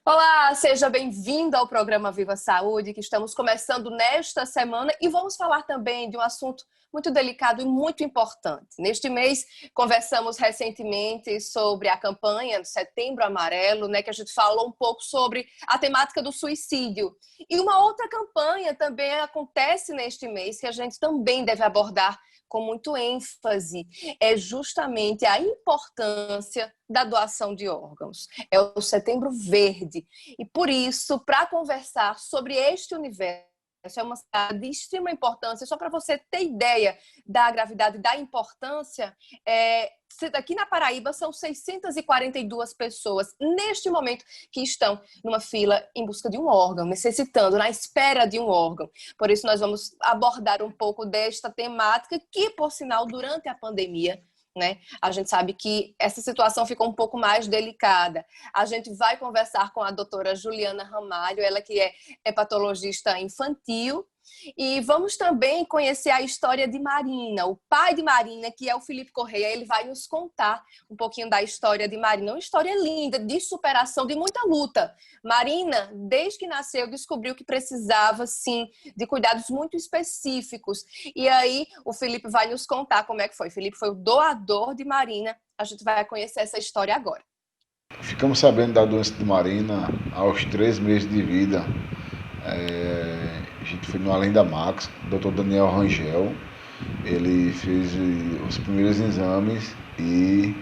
Olá, seja bem-vindo ao programa Viva Saúde, que estamos começando nesta semana e vamos falar também de um assunto muito delicado e muito importante. Neste mês, conversamos recentemente sobre a campanha do Setembro Amarelo, que a gente falou um pouco sobre a temática do suicídio. E uma outra campanha também acontece neste mês, que a gente também deve abordar com muito ênfase, é justamente a importância da doação de órgãos. É o Setembro Verde. E por isso, para conversar sobre este universo, é uma cidade de extrema importância, só para você ter ideia da gravidade da importância, aqui na Paraíba são 642 pessoas, neste momento, que estão numa fila em busca de um órgão, necessitando, na espera de um órgão. Por isso, nós vamos abordar um pouco desta temática, que, por sinal, durante a pandemia, a gente sabe que essa situação ficou um pouco mais delicada. A gente vai conversar com a doutora Juliana Ramalho, ela que é hepatologista infantil, e vamos também conhecer a história de Marina, o pai de Marina, que é o Felipe Correia. Ele vai nos contar um pouquinho da história de Marina, uma história linda, de superação, de muita luta. Marina, desde que nasceu, descobriu que precisava, sim, de cuidados muito específicos. E aí, o Felipe vai nos contar como é que foi. O Felipe foi o doador de Marina. A gente vai conhecer essa história agora. Ficamos sabendo da doença de Marina aos 3 meses de vida. A gente foi no Além da Max, Dr. Daniel Rangel. Ele fez os primeiros exames e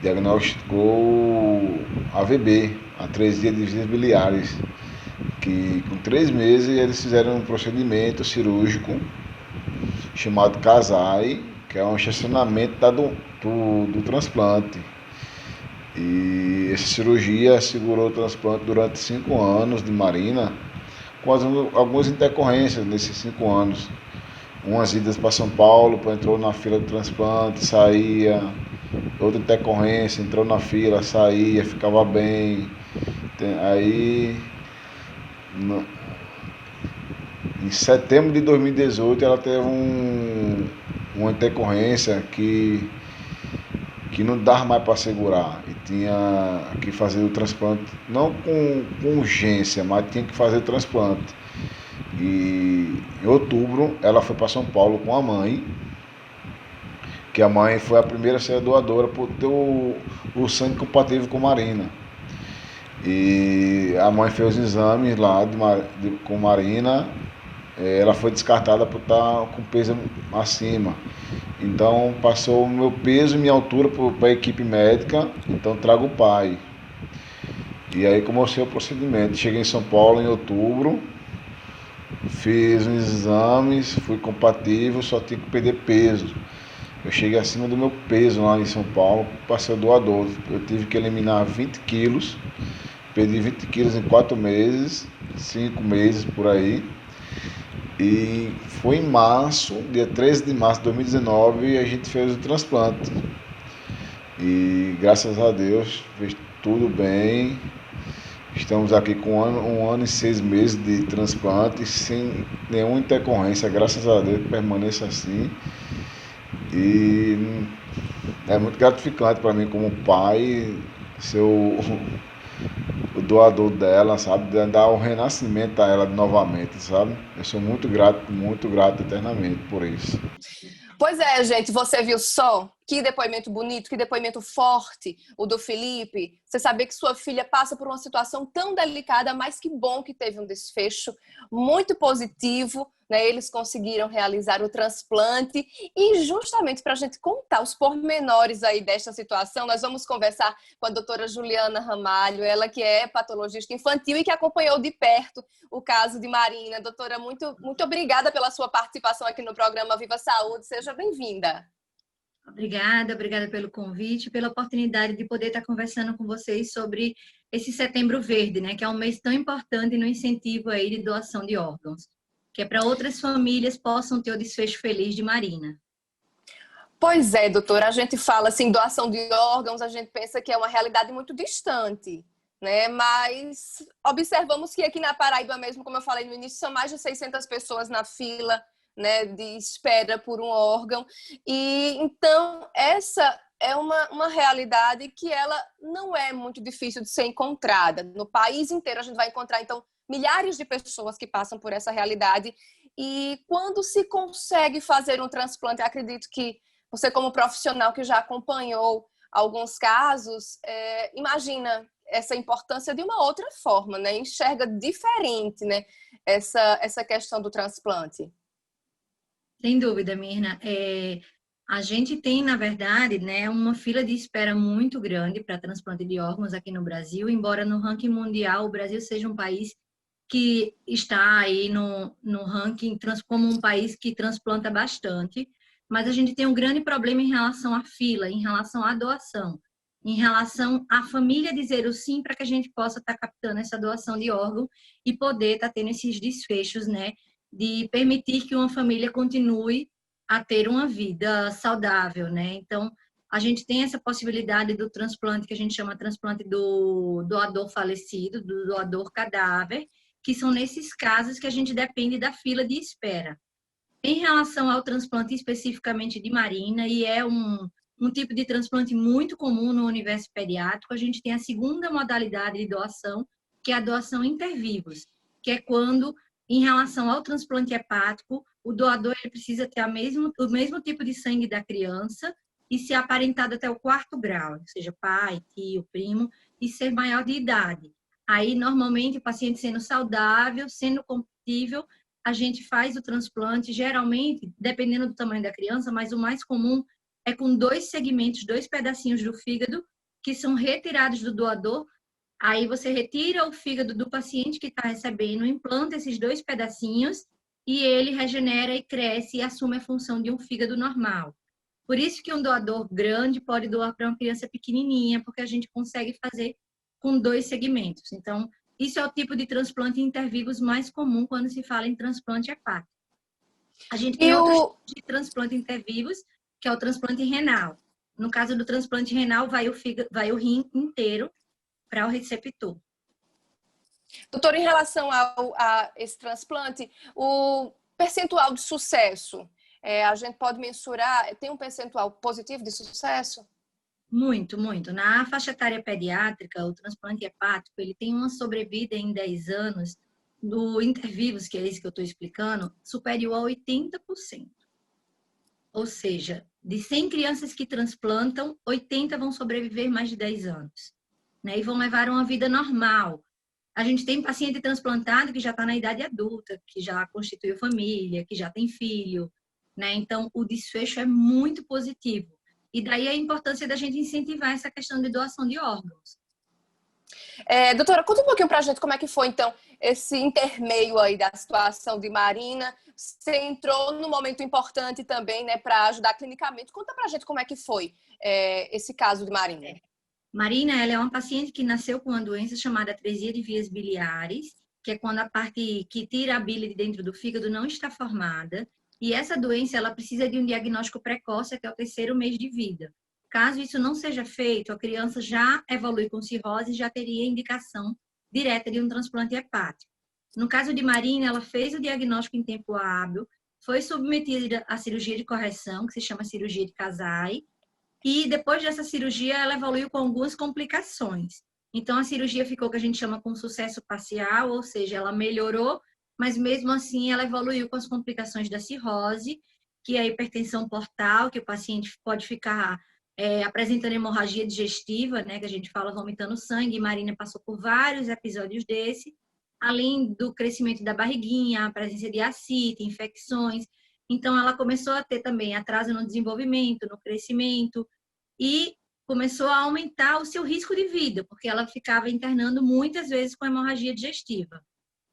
diagnosticou AVB, atresia de vias biliares, que com 3 meses eles fizeram um procedimento cirúrgico chamado CASAI, que é um estacionamento do transplante. E essa cirurgia segurou o transplante durante 5 anos de Marina, com algumas intercorrências nesses 5 anos. Umas idas para São Paulo, entrou na fila do transplante, saía. Outra intercorrência, entrou na fila, saía, ficava bem. Aí, em setembro de 2018, ela teve uma intercorrência que não dava mais para segurar e tinha que fazer o transplante, não com urgência, mas tinha que fazer o transplante. E em outubro ela foi para São Paulo com a mãe, que a mãe foi a primeira a ser doadora por ter o sangue compatível com Marina. E a mãe fez os exames lá com Marina, ela foi descartada por estar com peso acima. Então passou o meu peso e minha altura para a equipe médica, então trago o pai. E aí comecei o procedimento. Cheguei em São Paulo em outubro, fiz uns exames, fui compatível, só tinha que perder peso. Eu cheguei acima do meu peso lá em São Paulo para ser doador. Eu tive que eliminar 20 quilos, perdi 20 quilos em 4 meses, 5 meses por aí. E foi em março, dia 13 de março de 2019, a gente fez o transplante. E graças a Deus fez tudo bem. Estamos aqui com 1 ano e 6 meses de transplante, sem nenhuma intercorrência, graças a Deus permaneça assim. E é muito gratificante para mim como pai ser o doador dela, sabe? Dar o renascimento a ela novamente, sabe? Eu sou muito grato eternamente por isso. Pois é, gente, você viu só? Que depoimento bonito, que depoimento forte o do Felipe. Você saber que sua filha passa por uma situação tão delicada, mas que bom que teve um desfecho muito positivo, Eles conseguiram realizar o transplante e justamente para a gente contar os pormenores aí desta situação, nós vamos conversar com a doutora Juliana Ramalho, ela que é patologista infantil e que acompanhou de perto o caso de Marina. Doutora, muito obrigada pela sua participação aqui no programa Viva Saúde. Seja bem-vinda. Obrigada pelo convite, pela oportunidade de poder estar conversando com vocês sobre esse Setembro Verde, que é um mês tão importante no incentivo aí de doação de órgãos, que é para outras famílias possam ter o desfecho feliz de Marina. Pois é, doutora, a gente fala assim, doação de órgãos, a gente pensa que é uma realidade muito distante, Mas observamos que aqui na Paraíba mesmo, como eu falei no início, são mais de 600 pessoas na fila, de espera por um órgão. E então essa é uma realidade que ela não é muito difícil de ser encontrada. No país inteiro a gente vai encontrar, então, milhares de pessoas que passam por essa realidade. E quando se consegue fazer um transplante, acredito que você, como profissional que já acompanhou alguns casos, imagina essa importância de uma outra forma, né? Enxerga diferente, né? Essa questão do transplante. Sem dúvida, Mirna. A gente tem, na verdade, né, uma fila de espera muito grande para transplante de órgãos aqui no Brasil, embora no ranking mundial o Brasil seja um país que está aí no ranking como um país que transplanta bastante, mas a gente tem um grande problema em relação à fila, em relação à doação, em relação à família dizer o sim para que a gente possa estar captando essa doação de órgão e poder estar tendo esses desfechos, né, de permitir que uma família continue a ter uma vida saudável, né? Então, a gente tem essa possibilidade do transplante que a gente chama transplante do doador falecido, do doador cadáver, que são nesses casos que a gente depende da fila de espera. Em relação ao transplante especificamente de Marina, e é um tipo de transplante muito comum no universo pediátrico, a gente tem a segunda modalidade de doação, que é a doação intervivos, que é quando, em relação ao transplante hepático, o doador ele precisa ter o mesmo tipo de sangue da criança e ser aparentado até o 4º grau, ou seja, pai, tio, primo, e ser maior de idade. Aí, normalmente, o paciente sendo saudável, sendo compatível, a gente faz o transplante, geralmente, dependendo do tamanho da criança, mas o mais comum é com 2 segmentos, 2 pedacinhos do fígado, que são retirados do doador. Aí você retira o fígado do paciente que está recebendo, implanta esses 2 pedacinhos e ele regenera e cresce e assume a função de um fígado normal. Por isso que um doador grande pode doar para uma criança pequenininha, porque a gente consegue fazer com 2 segmentos. Então, isso é o tipo de transplante intervivos mais comum quando se fala em transplante hepático. A gente tem outros tipos de transplante intervivos, que é o transplante renal. No caso do transplante renal, vai o rim inteiro para o receptor. Doutora, em relação a esse transplante, o percentual de sucesso, a gente pode mensurar, tem um percentual positivo de sucesso? Muito, muito. Na faixa etária pediátrica, o transplante hepático, ele tem uma sobrevida em 10 anos, do intervivos, que é esse que eu estou explicando, superior a 80%. Ou seja, de 100 crianças que transplantam, 80 vão sobreviver mais de 10 anos, né? E vão levar uma vida normal. A gente tem paciente transplantado que já está na idade adulta, que já constituiu família, que já tem filho, né? Então, o desfecho é muito positivo. E daí a importância da gente incentivar essa questão de doação de órgãos. Doutora, conta um pouquinho pra gente como é que foi, então, esse intermeio aí da situação de Marina. Você entrou num momento importante também, né, para ajudar clinicamente. Conta pra gente como é que foi esse caso de Marina. Marina, ela é uma paciente que nasceu com uma doença chamada atresia de vias biliares, que é quando a parte que tira a bile de dentro do fígado não está formada. E essa doença, ela precisa de um diagnóstico precoce, que é o 3º mês de vida. Caso isso não seja feito, a criança já evolui com cirrose e já teria indicação direta de um transplante hepático. No caso de Marina, ela fez o diagnóstico em tempo hábil, foi submetida à cirurgia de correção, que se chama cirurgia de Kasai, e depois dessa cirurgia ela evoluiu com algumas complicações. Então a cirurgia ficou o que a gente chama com sucesso parcial, ou seja, ela melhorou, mas mesmo assim ela evoluiu com as complicações da cirrose, que é a hipertensão portal, que o paciente pode ficar apresentando hemorragia digestiva, né, que a gente fala vomitando sangue. Marina passou por vários episódios desse, além do crescimento da barriguinha, a presença de ascite, infecções. Então ela começou a ter também atraso no desenvolvimento, no crescimento, e começou a aumentar o seu risco de vida, porque ela ficava internando muitas vezes com hemorragia digestiva.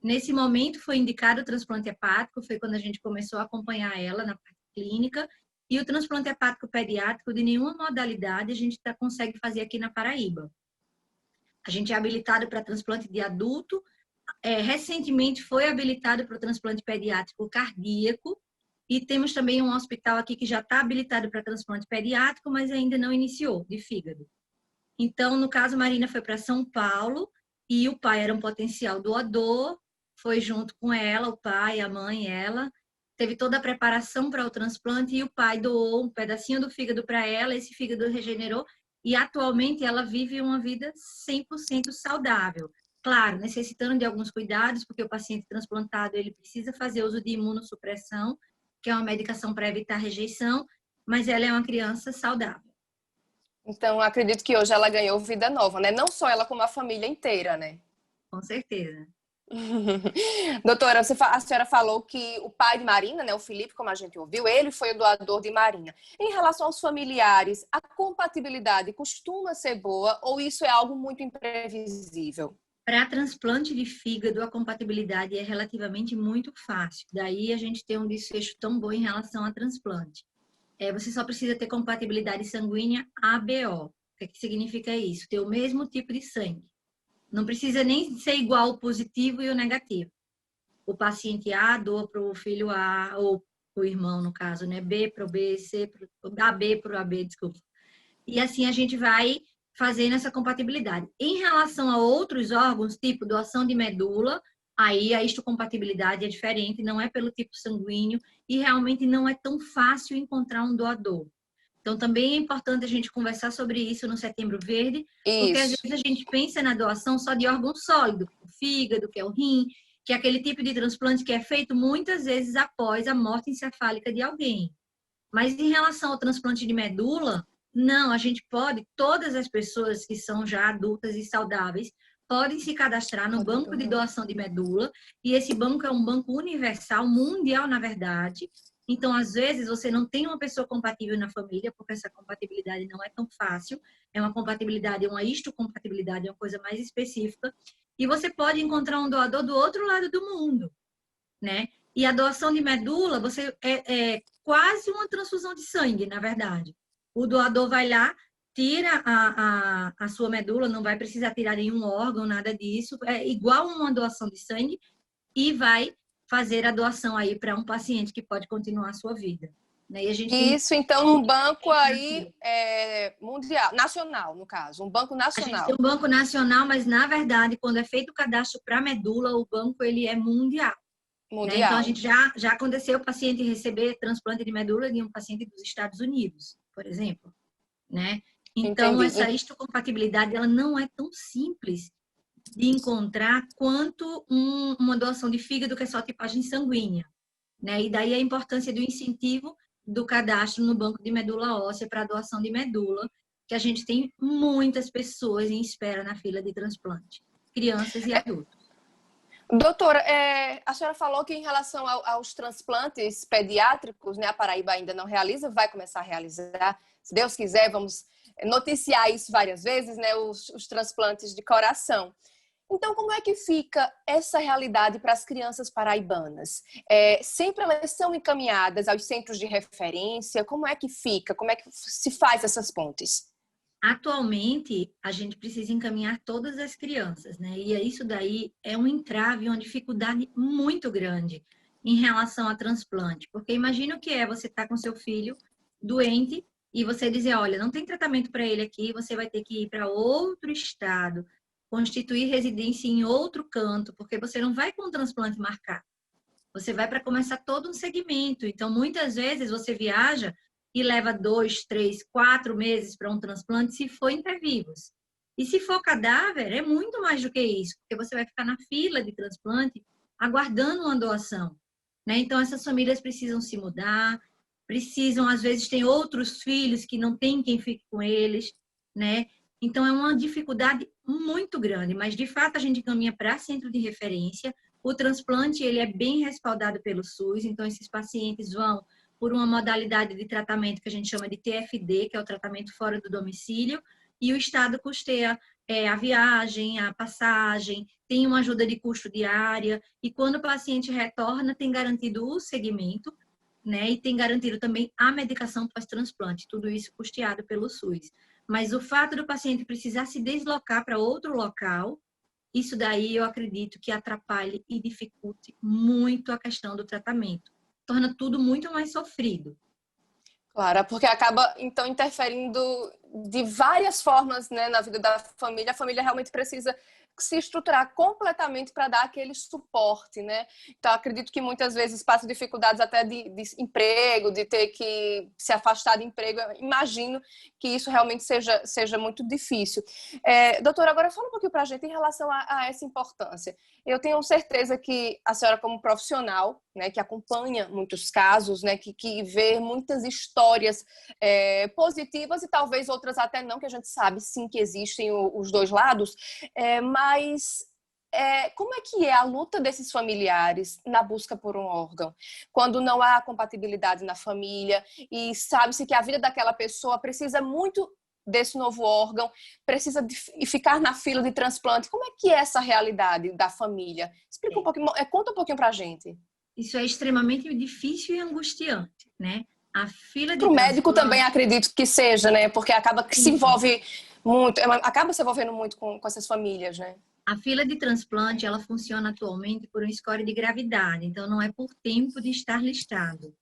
Nesse momento foi indicado o transplante hepático, foi quando a gente começou a acompanhar ela na parte clínica, e o transplante hepático pediátrico de nenhuma modalidade a gente consegue fazer aqui na Paraíba. A gente é habilitado para transplante de adulto, recentemente foi habilitado para o transplante pediátrico cardíaco, e temos também um hospital aqui que já está habilitado para transplante pediátrico, mas ainda não iniciou, de fígado. Então, no caso, Marina foi para São Paulo e o pai era um potencial doador, foi junto com ela, o pai, a mãe, ela. teve toda a preparação para o transplante e o pai doou um pedacinho do fígado para ela, esse fígado regenerou e atualmente ela vive uma vida 100% saudável. Claro, necessitando de alguns cuidados, porque o paciente transplantado ele precisa fazer uso de imunossupressão, que é uma medicação para evitar rejeição, mas ela é uma criança saudável. Então, acredito que hoje ela ganhou vida nova, né? Não só ela, como a família inteira, né? Com certeza. Doutora, a senhora falou que o pai de Marina, né, o Felipe, como a gente ouviu, ele foi o doador de Marina. Em relação aos familiares, a compatibilidade costuma ser boa ou isso é algo muito imprevisível? Para transplante de fígado, a compatibilidade é relativamente muito fácil. Daí a gente tem um desfecho tão bom em relação a transplante. Você só precisa ter compatibilidade sanguínea ABO. O que significa isso? Ter o mesmo tipo de sangue. Não precisa nem ser igual o positivo e o negativo. O paciente A doa para o filho A, ou o irmão, no caso, né? B para o B, C para o AB para o AB, desculpa. E assim a gente vai fazendo essa compatibilidade. Em relação a outros órgãos, tipo doação de medula, aí a histocompatibilidade é diferente, não é pelo tipo sanguíneo e realmente não é tão fácil encontrar um doador. Então, também é importante a gente conversar sobre isso no Setembro Verde, porque às vezes a gente pensa na doação só de órgão sólido, o fígado, que é o rim, que é aquele tipo de transplante que é feito muitas vezes após a morte encefálica de alguém. Mas em relação ao transplante de medula, não, a gente pode, todas as pessoas que são já adultas e saudáveis, podem se cadastrar no banco de doação de medula, e esse banco é um banco universal, mundial, na verdade. Então, às vezes, você não tem uma pessoa compatível na família, porque essa compatibilidade não é tão fácil, é uma compatibilidade, uma histocompatibilidade, é uma coisa mais específica, e você pode encontrar um doador do outro lado do mundo, né? E a doação de medula, você é quase uma transfusão de sangue, na verdade. O doador vai lá, tira a sua medula, não vai precisar tirar nenhum órgão, nada disso. É igual uma doação de sangue e vai fazer a doação aí para um paciente que pode continuar a sua vida. Né? E a gente Isso, então, um banco aí mundial, nacional, no caso, um banco nacional. A gente tem um banco nacional, mas, na verdade, quando é feito o cadastro para medula, o banco ele é mundial. Né? Então, a gente já aconteceu o paciente receber transplante de medula de um paciente dos Estados Unidos, por exemplo. Né? Então, Entendi. essa histocompatibilidade ela não é tão simples de encontrar quanto uma doação de fígado que é só tipagem sanguínea. Né? E daí a importância do incentivo do cadastro no banco de medula óssea para a doação de medula, que a gente tem muitas pessoas em espera na fila de transplante, crianças e adultos. Doutora, a senhora falou que em relação aos transplantes pediátricos, né, a Paraíba ainda não realiza, vai começar a realizar, se Deus quiser, vamos noticiar isso várias vezes, né, os transplantes de coração. Então, como é que fica essa realidade para as crianças paraibanas? Sempre elas são encaminhadas aos centros de referência? Como é que fica? Como é que se faz essas pontes? Atualmente, a gente precisa encaminhar todas as crianças, né? E isso daí é um entrave, uma dificuldade muito grande em relação a transplante. Porque imagina o que é você estar com seu filho doente e você dizer, olha, não tem tratamento para ele aqui, você vai ter que ir para outro estado, constituir residência em outro canto, porque você não vai com um transplante marcado. Você vai para começar todo um segmento. Então, muitas vezes você viaja e leva 2, 3, 4 meses para um transplante se for intervivos. E se for cadáver, é muito mais do que isso, porque você vai ficar na fila de transplante aguardando uma doação. Né? Então, essas famílias precisam se mudar, precisam, às vezes, tem outros filhos que não tem quem fique com eles, né? Então, é uma dificuldade muito grande, mas, de fato, a gente caminha para centro de referência. O transplante, ele é bem respaldado pelo SUS, então, esses pacientes vão por uma modalidade de tratamento que a gente chama de TFD, que é o tratamento fora do domicílio, e o Estado custeia a viagem, a passagem, tem uma ajuda de custo diária, e quando o paciente retorna, tem garantido o segmento, né, e tem garantido também a medicação pós-transplante, tudo isso custeado pelo SUS. Mas o fato do paciente precisar se deslocar para outro local, isso daí eu acredito que atrapalhe e dificulte muito a questão do tratamento. Torna tudo muito mais sofrido. Claro, porque acaba, então, interferindo de várias formas, né, na vida da família. A família realmente precisa se estruturar completamente para dar aquele suporte, né? Então, acredito que muitas vezes passa dificuldades até de emprego, de ter que se afastar de emprego. Eu imagino que isso realmente seja muito difícil. Doutora, agora fala um pouquinho para a gente em relação a essa importância. Eu tenho certeza que a senhora, como profissional, né, que acompanha muitos casos, né, que vê muitas histórias positivas e talvez outras até não, que a gente sabe sim que existem os dois lados, mas como é que é a luta desses familiares na busca por um órgão? Quando não há compatibilidade na família e sabe-se que a vida daquela pessoa precisa muito desse novo órgão, precisa ficar na fila de transplante. Como é que é essa realidade da família? Explica um pouquinho, conta um pouquinho pra gente. Isso é extremamente difícil e angustiante, né? A fila de Para o médico transplante... também acredito que seja, né? Porque acaba que se envolve muito, acaba se envolvendo muito com essas famílias, né? A fila de transplante, ela funciona atualmente por um score de gravidade, então não é por tempo de estar listado.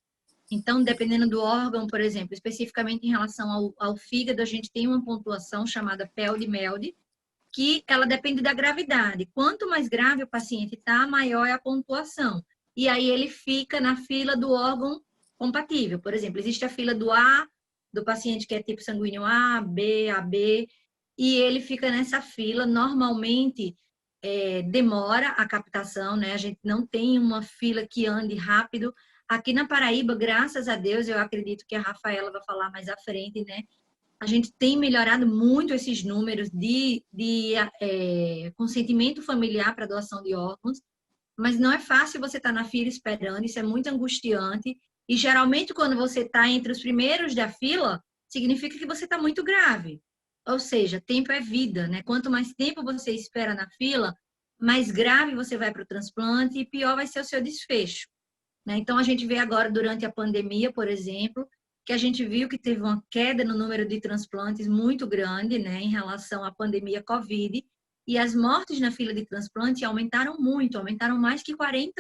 Então, dependendo do órgão, por exemplo, especificamente em relação ao fígado, a gente tem uma pontuação chamada PELD-MELD, que ela depende da gravidade. Quanto mais grave o paciente está, maior é a pontuação. E aí ele fica na fila do órgão compatível. Por exemplo, existe a fila do A, do paciente que é tipo sanguíneo A, B, AB, e ele fica nessa fila. Normalmente, demora a captação, né? A gente não tem uma fila que ande rápido. Aqui na Paraíba, graças a Deus, eu acredito que a Rafaela vai falar mais à frente, né? A gente tem melhorado muito esses números de consentimento familiar para doação de órgãos, mas não é fácil você estar na fila esperando, isso é muito angustiante. E geralmente, quando você está entre os primeiros da fila, significa que você está muito grave. Ou seja, tempo é vida, né? Quanto mais tempo você espera na fila, mais grave você vai para o transplante e pior vai ser o seu desfecho, né? Então, a gente vê agora, durante a pandemia, por exemplo, que a gente viu que teve uma queda no número de transplantes muito grande, né, em relação à pandemia Covid, e as mortes na fila de transplante aumentaram muito, aumentaram mais que 40%,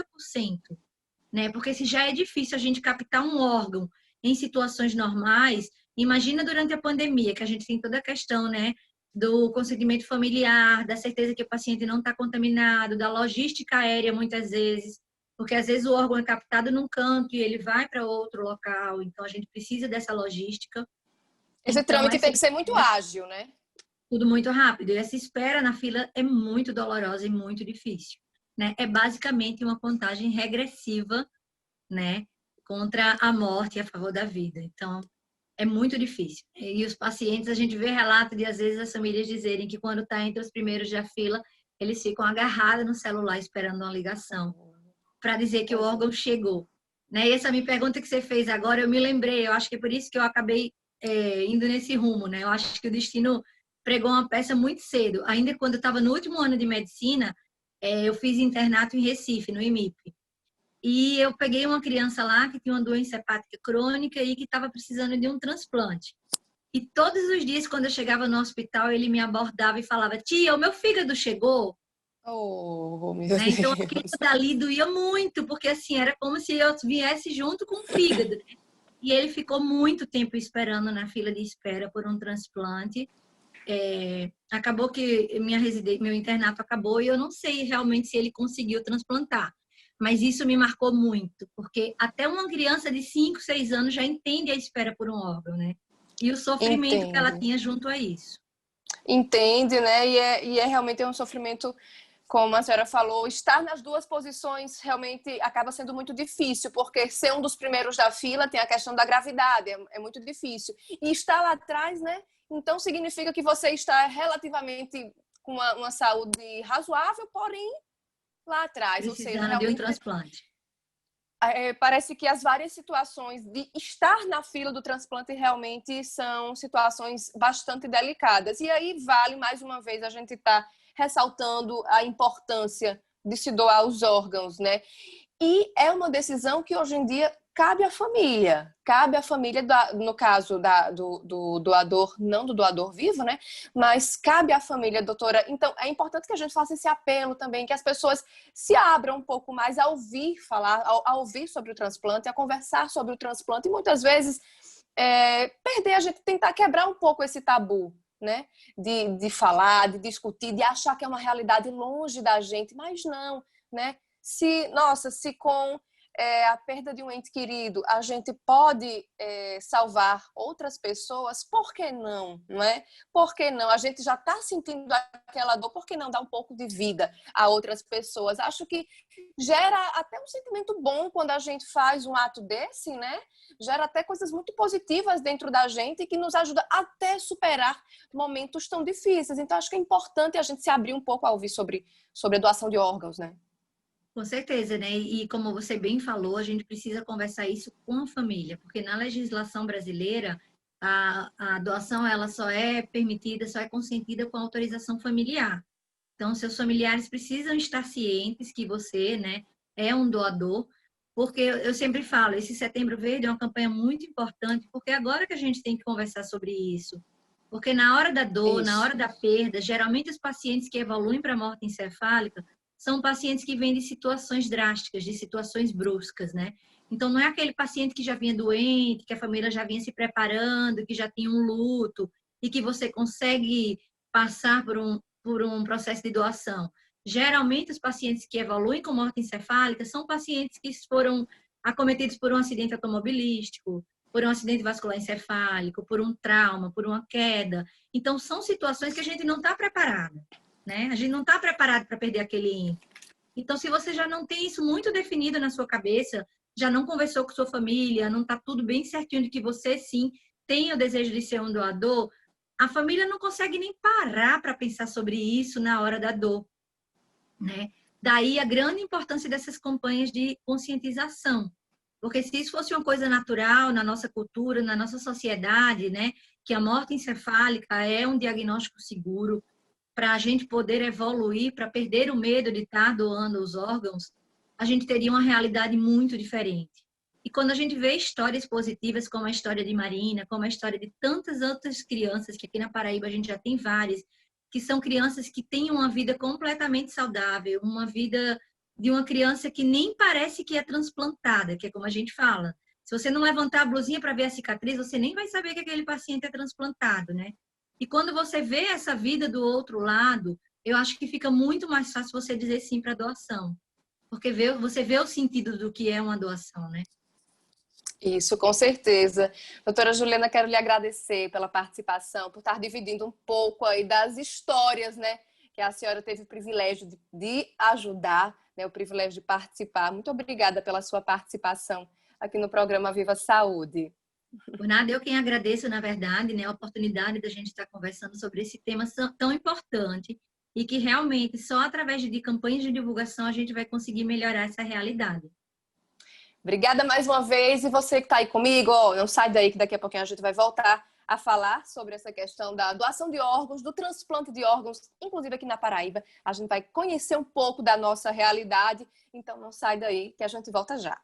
né? Porque se já é difícil a gente captar um órgão em situações normais, imagina durante a pandemia, que a gente tem toda a questão, né, do consentimento familiar, da certeza que o paciente não está contaminado, da logística aérea, muitas vezes, porque às vezes o órgão é captado num canto e ele vai para outro local, então a gente precisa dessa logística. Esse Então, trâmite tem que ser muito ágil, né? Tudo muito rápido. E essa espera na fila é muito dolorosa e muito difícil, né? É basicamente uma contagem regressiva, né, contra a morte e a favor da vida. Então, é muito difícil. E os pacientes, a gente vê relato de, às vezes, as famílias dizerem que quando está entre os primeiros da fila, eles ficam agarrados no celular esperando uma ligação para dizer que o órgão chegou, né? E essa minha pergunta que você fez agora, eu me lembrei, eu acho que é por isso que eu acabei indo nesse rumo, né? Eu acho que o destino pregou uma peça muito cedo. Ainda quando eu estava no último ano de medicina, eu fiz internato em Recife, no IMIP. E eu peguei uma criança lá que tinha uma doença hepática crônica e que estava precisando de um transplante. E todos os dias, quando eu chegava no hospital, ele me abordava e falava: tia, o meu fígado chegou. Oh, meu Né? Então, Deus. aquilo dali doía muito, porque assim, era como se eu viesse junto com o fígado. Né? E ele ficou muito tempo esperando na fila de espera por um transplante. Acabou que meu internato acabou e eu não sei realmente se ele conseguiu transplantar. Mas isso me marcou muito, porque até uma criança de 5, 6 anos já entende a espera por um órgão, né? E o sofrimento que ela tinha junto a isso. Entende, né? E é realmente um sofrimento, como a senhora falou, estar nas duas posições realmente acaba sendo muito difícil, porque ser um dos primeiros da fila tem a questão da gravidade, é muito difícil. E estar lá atrás, né? Então significa que você está relativamente com uma saúde razoável, porém lá atrás, ou seja, Precisando de um realmente transplante. parece que as várias situações de estar na fila do transplante realmente são situações bastante delicadas. E aí vale, mais uma vez, a gente estar ressaltando a importância de se doar os órgãos, né? E é uma decisão que hoje em dia cabe à família, no caso do doador, não do doador vivo, né? Mas cabe à família, doutora. Então, é importante que a gente faça esse apelo também, que as pessoas se abram um pouco mais a ouvir falar, a ouvir sobre o transplante, a conversar sobre o transplante. E muitas vezes perder, a gente tentar quebrar um pouco esse tabu, né? De falar, de discutir, de achar que é uma realidade longe da gente, mas não, né? Se com a perda de um ente querido a gente pode salvar outras pessoas, por que não, não é? Por que não? A gente já está sentindo aquela dor, por que não dar um pouco de vida a outras pessoas? Acho que gera até um sentimento bom quando a gente faz um ato desse, né? Gera até coisas muito positivas dentro da gente que nos ajuda até superar momentos tão difíceis. Então, acho que é importante a gente se abrir um pouco a ouvir sobre a doação de órgãos, né? Com certeza, né? E como você bem falou, a gente precisa conversar isso com a família, porque na legislação brasileira, a doação ela só é permitida, só é consentida com autorização familiar. Então, seus familiares precisam estar cientes que você, né, é um doador, porque eu sempre falo, esse Setembro Verde é uma campanha muito importante, porque é agora que a gente tem que conversar sobre isso. Porque na hora da dor, na hora da perda, geralmente os pacientes que evoluem para a morte encefálica são pacientes que vêm de situações drásticas, de situações bruscas, né? Então, não é aquele paciente que já vinha doente, que a família já vinha se preparando, que já tinha um luto, e que você consegue passar por um processo de doação. Geralmente, os pacientes que evoluem com morte encefálica são pacientes que foram acometidos por um acidente automobilístico, por um acidente vascular encefálico, por um trauma, por uma queda. Então, são situações que a gente não está preparada, né? A gente não está preparado para perder aquele ente. Então, se você já não tem isso muito definido na sua cabeça, já não conversou com sua família, não está tudo bem certinho de que você, sim, tem o desejo de ser um doador, a família não consegue nem parar para pensar sobre isso na hora da dor, né? Daí a grande importância dessas campanhas de conscientização. Porque se isso fosse uma coisa natural na nossa cultura, na nossa sociedade, né, que a morte encefálica é um diagnóstico seguro para a gente poder evoluir, para perder o medo de estar doando os órgãos, a gente teria uma realidade muito diferente. E quando a gente vê histórias positivas, como a história de Marina, como a história de tantas outras crianças, que aqui na Paraíba a gente já tem várias, que são crianças que têm uma vida completamente saudável, uma vida de uma criança que nem parece que é transplantada, que é como a gente fala. Se você não levantar a blusinha para ver a cicatriz, você nem vai saber que aquele paciente é transplantado, né? E quando você vê essa vida do outro lado, eu acho que fica muito mais fácil você dizer sim para a doação. Porque você vê o sentido do que é uma doação, né? Isso, com certeza. Doutora Juliana, quero lhe agradecer pela participação, por estar dividindo um pouco aí das histórias, né, que a senhora teve o privilégio de ajudar, né, o privilégio de participar. Muito obrigada pela sua participação aqui no programa Viva Saúde. Por nada, eu quem agradeço, na verdade, né, a oportunidade da gente estar conversando sobre esse tema tão importante e que realmente só através de campanhas de divulgação a gente vai conseguir melhorar essa realidade. Obrigada mais uma vez. E você que está aí comigo, não sai daí que daqui a pouquinho a gente vai voltar a falar sobre essa questão da doação de órgãos, do transplante de órgãos, inclusive aqui na Paraíba. A gente vai conhecer um pouco da nossa realidade. Então não sai daí que a gente volta já.